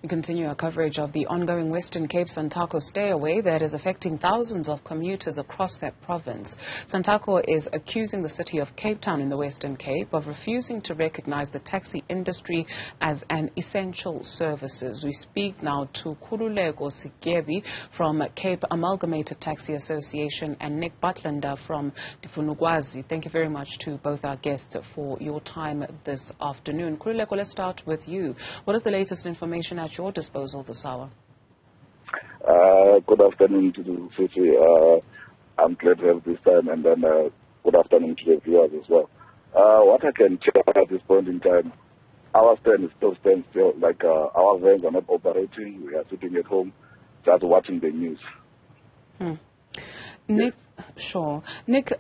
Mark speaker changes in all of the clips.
Speaker 1: We continue our coverage of the ongoing Western Cape SANTACO stayaway that is affecting thousands of commuters across that province. SANTACO is accusing the city of Cape Town in the Western Cape of refusing to recognize the taxi industry as an essential services. We speak now to Khululeko Sityebi from Cape Amalgamated Taxi Association and Budlender from Ndifunukwazi. Thank you very much to both our guests for your time this afternoon. Khululeko, let's start with you. What is the latest information at your disposal this hour?
Speaker 2: Good afternoon to the city. I'm glad to have this time, and then good afternoon to the viewers as well. What I can check at this point in time, our stand is still stand still. Like our vans are not operating. We are sitting at home, just watching the news.
Speaker 1: Nick, sure. Nick,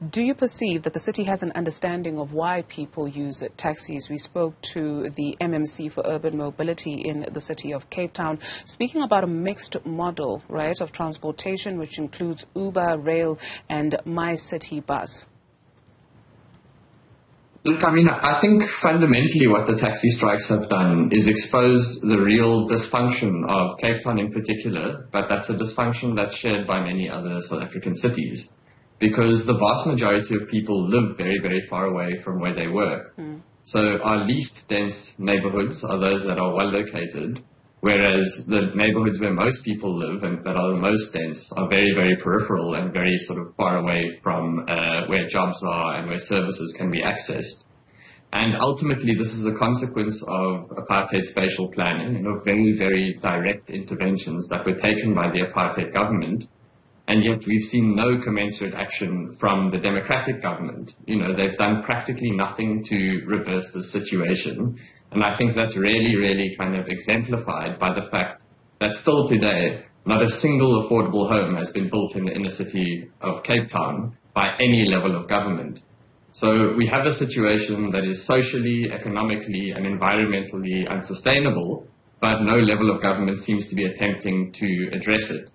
Speaker 1: do you perceive that the city has an understanding of why people use taxis? We spoke to the MMC for Urban Mobility in the city of Cape Town, speaking about a mixed model, right, of transportation, which includes Uber, rail, and My City Bus.
Speaker 3: Look, I mean, I think fundamentally what the taxi strikes have done is exposed the real dysfunction of Cape Town in particular, but that's a dysfunction that's shared by many other South African cities. Because the vast majority of people live very, very far away from where they work. So our least dense neighborhoods are those that are well located, whereas the neighborhoods where most people live and that are the most dense are very, very peripheral and very sort of far away from where jobs are and where services can be accessed. And ultimately, this is a consequence of apartheid spatial planning and of very, very direct interventions that were taken by the apartheid government. And yet we've seen no commensurate action from the democratic government. You know, they've done practically nothing to reverse the situation. And I think that's really, really kind of exemplified by the fact that still today, not a single affordable home has been built in the inner city of Cape Town by any level of government. So we have a situation that is socially, economically, and environmentally unsustainable, but no level of government seems to be attempting to address it.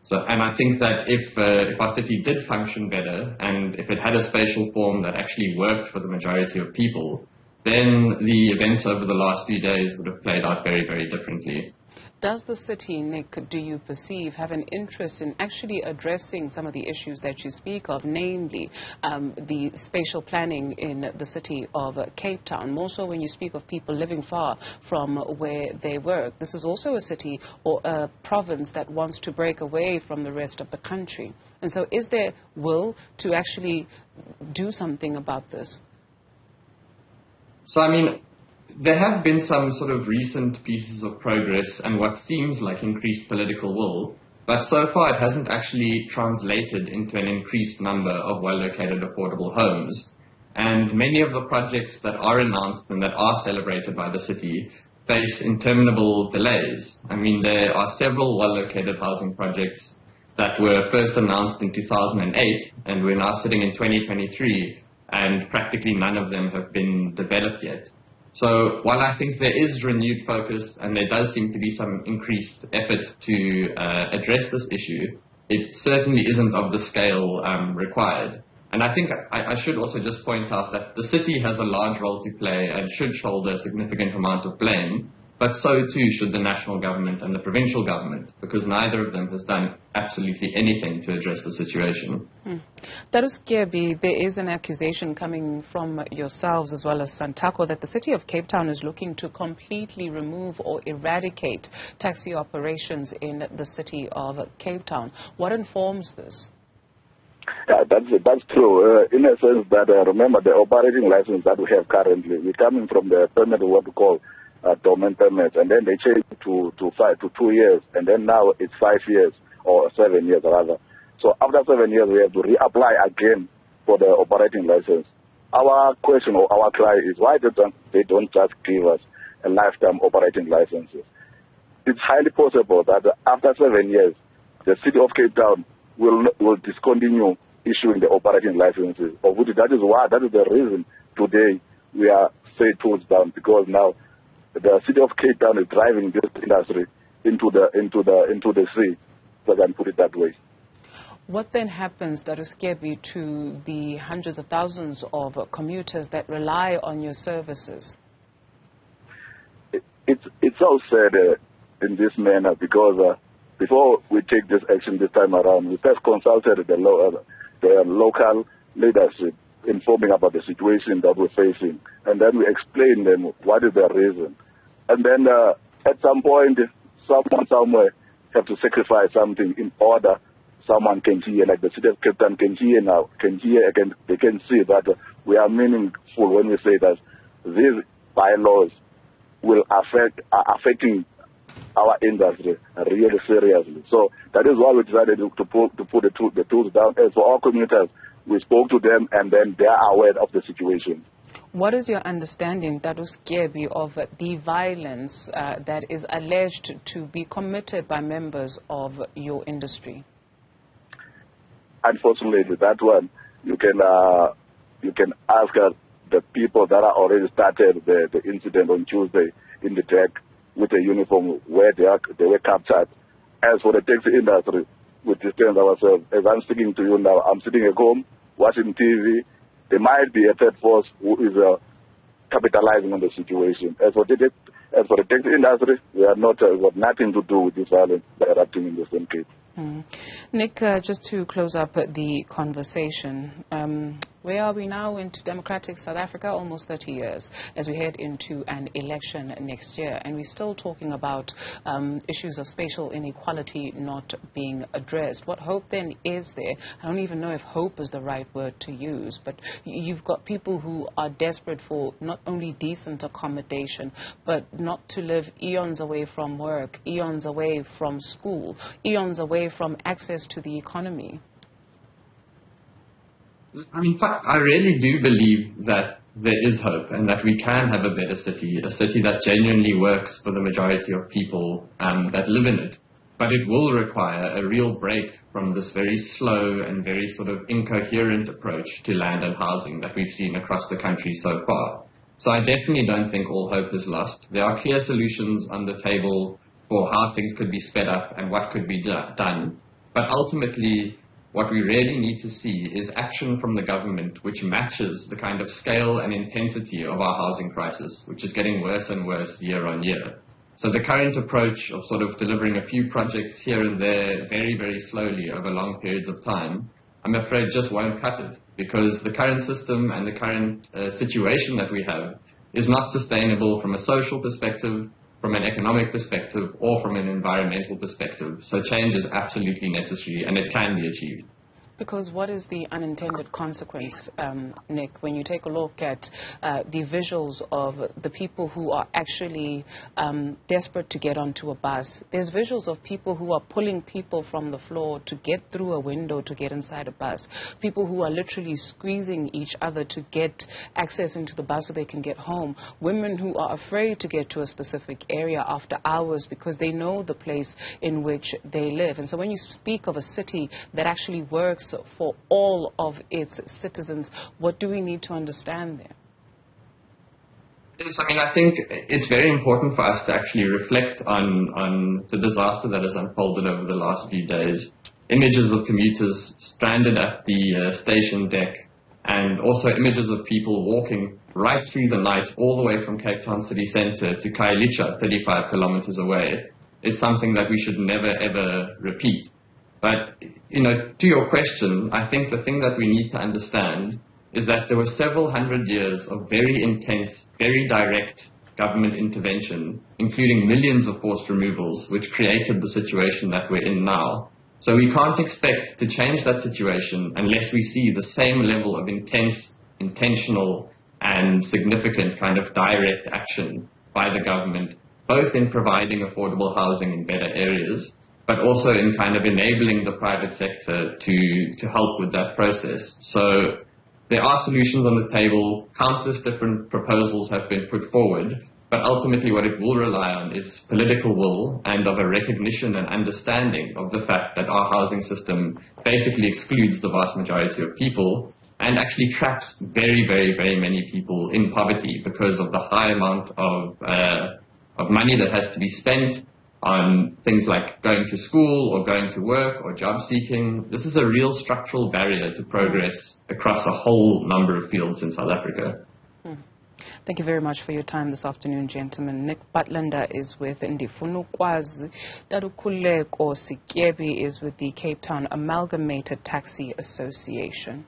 Speaker 3: So, and I think that if our city did function better and if it had a spatial form that actually worked for the majority of people, then the events over the last few days would have played out very, very differently.
Speaker 1: Does the city, Nick, do you perceive, have an interest in actually addressing some of the issues that you speak of, namely the spatial planning in the city of Cape Town, more so when you speak of people living far from where they work? This is also a city or a province that wants to break away from the rest of the country. And so is there will to actually do something about this?
Speaker 3: So, I mean, there have been some sort of recent pieces of progress and what seems like increased political will, but so far it hasn't actually translated into an increased number of well-located affordable homes. And many of the projects that are announced and that are celebrated by the city face interminable delays. I mean, there are several well-located housing projects that were first announced in 2008, and we're now sitting in 2023, and practically none of them have been developed yet. So while I think there is renewed focus and there does seem to be some increased effort to address this issue, it certainly isn't of the scale required. And I think I should also just point out that the city has a large role to play and should shoulder a significant amount of blame, but so too should the national government and the provincial government, because neither of them has done absolutely anything to address the situation.
Speaker 1: Sityebi, there is an accusation coming from yourselves as well as SANTACO that the city of Cape Town is looking to completely remove or eradicate taxi operations in the city of Cape Town. What informs this?
Speaker 2: Yeah, that's true. In a sense that, remember, the operating license that we have currently, we're coming from the permit, what we call dormant permits, and then they changed to 2 years, and then now it's 5 years, or 7 years rather. So after 7 years, we have to reapply again for the operating license. Our question or our cry is why they don't just give us a lifetime operating licenses. It's highly possible that after 7 years, the city of Cape Town will discontinue issuing the operating licenses. Of which that is the reason today we are straight towards down, because now the city of Cape Town is driving this industry into the sea, if I can put it that way.
Speaker 1: What then happens, Sityebi, to the hundreds of thousands of commuters that rely on your services?
Speaker 2: it's all said in this manner because before we take this action this time around, we first consulted the local leadership, informing about the situation that we're facing, and then we explained them what is the reason. And then at some point, someone somewhere have to sacrifice something in order someone can hear, like the city of Cape Town can hear now, they can see that we are meaningful when we say that these bylaws are affecting our industry really seriously. So that is why we decided to put the tools down. As for our commuters, we spoke to them, and then they are aware of the situation.
Speaker 1: What is your understanding, Sityebi, of the violence that is alleged to be committed by members of your industry?
Speaker 2: Unfortunately, that one, you can ask the people that are already started the incident on Tuesday in the deck with a uniform where they were captured. As for the taxi industry, we distance ourselves. As I'm speaking to you now, I'm sitting at home watching TV. There might be a third force who is capitalizing on the situation. As for the taxi industry, we are not got nothing to do with this violence that are erupting in the Western Cape.
Speaker 1: Nick, just to close up the conversation, where are we now into democratic South Africa? Almost 30 years as we head into an election next year, and we're still talking about issues of spatial inequality not being addressed. What hope then is there? I don't even know if hope is the right word to use, but you've got people who are desperate for not only decent accommodation, but not to live eons away from work, eons away from school, eons away from access to the economy.
Speaker 3: I mean, I really do believe that there is hope and that we can have a better city, a city that genuinely works for the majority of people that live in it. But it will require a real break from this very slow and very sort of incoherent approach to land and housing that we've seen across the country so far. So I definitely don't think all hope is lost. There are clear solutions on the table for how things could be sped up and what could be done. But ultimately, what we really need to see is action from the government which matches the kind of scale and intensity of our housing crisis, which is getting worse and worse year on year. So the current approach of sort of delivering a few projects here and there very, very slowly over long periods of time, I'm afraid just won't cut it, because the current system and the current situation that we have is not sustainable from a social perspective, from an economic perspective, or from an environmental perspective. So change is absolutely necessary, and it can be achieved.
Speaker 1: Because what is the unintended consequence, Nick, when you take a look at the visuals of the people who are actually desperate to get onto a bus? There's visuals of people who are pulling people from the floor to get through a window to get inside a bus. People who are literally squeezing each other to get access into the bus so they can get home. Women who are afraid to get to a specific area after hours because they know the place in which they live. And so when you speak of a city that actually works for all of its citizens, what do we need to understand there?
Speaker 3: Yes, I mean, I think it's very important for us to actually reflect on the disaster that has unfolded over the last few days. Images of commuters stranded at the station deck, and also images of people walking right through the night all the way from Cape Town city centre to Khululeko, 35 kilometers away, is something that we should never ever repeat. But, you know, to your question, I think the thing that we need to understand is that there were several hundred years of very intense, very direct government intervention, including millions of forced removals, which created the situation that we're in now. So we can't expect to change that situation unless we see the same level of intense, intentional, and significant kind of direct action by the government, both in providing affordable housing in better areas, but also in kind of enabling the private sector to help with that process. So there are solutions on the table, countless different proposals have been put forward, but ultimately what it will rely on is political will and of a recognition and understanding of the fact that our housing system basically excludes the vast majority of people and actually traps very, very, very many people in poverty because of the high amount of money that has to be spent on things like going to school or going to work or job seeking. This is a real structural barrier to progress across a whole number of fields in South Africa.
Speaker 1: Thank you very much for your time this afternoon, gentlemen. Nick Budlender is with Ndifunukwazi. Khululeko Sityebi is with the Cape Town Amalgamated Taxi Association.